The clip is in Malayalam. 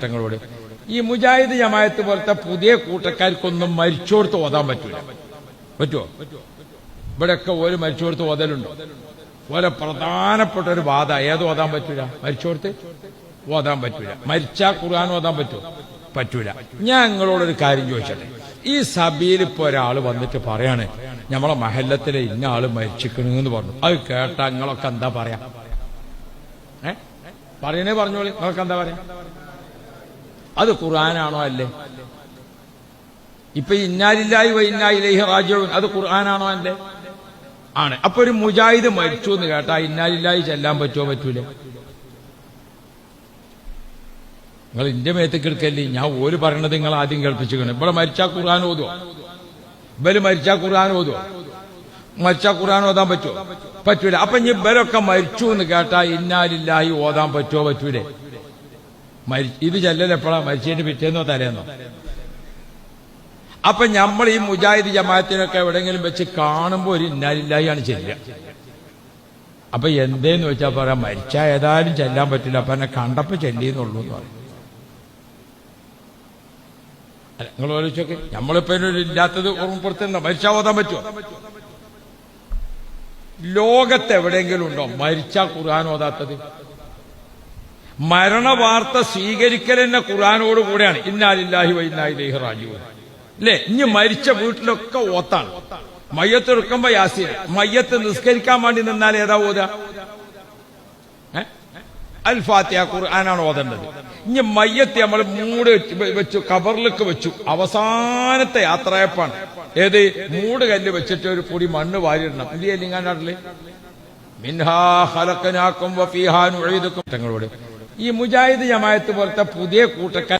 തങ്ങളോട്, ഈ മുജാഹിദ് ജമാഅത്ത് പോലത്തെ പുതിയ കൂട്ടക്കാർക്കൊന്നും മരിച്ചോടുത്ത് ഓതാൻ പറ്റൂല. പറ്റുമോ? ഇവിടെയൊക്കെ ഒരു മരിച്ചോടുത്ത് ഓതലുണ്ടോ? ഓരോ പ്രധാനപ്പെട്ട ഒരു ബാധ ഏത് ഓതാൻ പറ്റൂല? മരിച്ചോടുത്ത് ഓതാൻ പറ്റൂല. മരിച്ചാ ഖുർആൻ ഓതാൻ പറ്റുമോ? പറ്റൂല. ഞാൻ നിങ്ങളോടൊരു കാര്യം ചോദിച്ചോട്ടെ. ഈ സഭയിൽ ഇപ്പൊ ഒരാൾ വന്നിട്ട് പറയാണ് നമ്മളെ മഹല്ലത്തിലെ ഇന്ന ആള് മരിച്ചിക്കണെന്ന് പറഞ്ഞു. അത് കേട്ടാ നിങ്ങളൊക്കെ എന്താ പറയാ? പറയണേ പറഞ്ഞോളി. നിങ്ങൾക്ക് എന്താ പറയാ? അത് ഖുർആനാണോ അല്ലേ? ഇപ്പൊ ഇന്നാലില്ലാഹി വ ഇന്നാ ഇലൈഹി റാജിഊൻ അത് ഖുർആനാണോ അല്ലേ? ആണ്. അപ്പൊ ഒരു മുജാഹിദ് മരിച്ചു എന്ന് കേട്ടാ ഇന്നാലില്ലാഹി ചെല്ലാൻ പറ്റുമോ? പറ്റൂലേ? നിങ്ങൾ ഇന്റെ മേത്തേക്ക് എടുക്കല്ലേ? ഞാൻ ഓര് പറയണത് നിങ്ങൾ ആദ്യം കേൾപ്പിച്ചിരിക്കണം. ഇവിടെ മരിച്ചാ ഖുർആൻ ഓതുവോ? ഇവര് മരിച്ചാ ഖുർആൻ ഓതുവോ? മരിച്ചാ ഖുർആൻ ഓതാൻ പറ്റുമോ? പറ്റൂല. അപ്പൊ ഇനി ഇവരൊക്കെ മരിച്ചു എന്ന് കേട്ടാ ഇന്നാലില്ലാഹി ഓതാൻ പറ്റുമോ? പറ്റൂലേ? ഇത് ചെല്ലലെപ്പോഴാ? മരിച്ചതിന്റെ പിറ്റേന്നോ തലേന്നോ? അപ്പൊ നമ്മൾ ഈ മുജാഹിദ് ജമാഅത്തിനൊക്കെ എവിടെയെങ്കിലും വെച്ച് കാണുമ്പോ ഒരു ഇന്നാലില്ലാഹി ആണ് ചെല്ലുക. അപ്പൊ എന്തേന്ന് വെച്ചാൽ പറയാം, മരിച്ചാ ഏതായാലും ചെല്ലാൻ പറ്റില്ല, അപ്പൊ എന്നെ കണ്ടപ്പോ ചെല്ലിയെന്നുള്ളൂ എന്ന് പറയും. നിങ്ങൾ ആലോചിച്ചൊക്കെ, നമ്മളിപ്പോ ഇല്ലാത്തത് ഓർമ്മപ്പെടുത്തണ്ട. മരിച്ചാ ഓതാൻ പറ്റുമോ? ലോകത്ത് എവിടെയെങ്കിലും ഉണ്ടോ മരിച്ചാ ഖുർആൻ ഓതാത്തത്? മരണവാർത്ത സ്വീകരിക്കൽ തന്നെ ഖുർആനോട് കൂടെയാണ്. ഇന്നാലില്ലാഹി വ ഇന്നാ ഇലൈഹി റാജിഊൻ അല്ലേ? ഇനി മരിച്ച വീട്ടിലൊക്കെ ഓത്താണ്. മയ്യത്ത് എടുക്കുമ്പോ യാസീൻ. മയ്യത്ത് നിസ്കരിക്കാൻ വേണ്ടി നിന്നാൽ ഏതാ ഓതാ? അൽ ഫാത്തിഹ ഖുർആനാണ് ഓതേണ്ടത്. ഇനി മയ്യത്ത് നമ്മൾ മൂട് വെച്ചു, കബറിലേക്ക് വെച്ചു. അവസാനത്തെ യാത്രയപ്പാണ് ഏത്? മൂട് കല്ല് വെച്ചിട്ട് ഒരു പൊടി മണ്ണ് വാരിയിടണം. എന്ത് ചെയ്യാൻ നാട്ടില്? മിൻഹാ ഖലഖനാകും വഫീഹാ നുഈദുകും. തങ്ങളോട് ഈ മുജാഹിദ് ജമാഅത്ത് പോലത്തെ പുതിയ കൂട്ടക്കാർ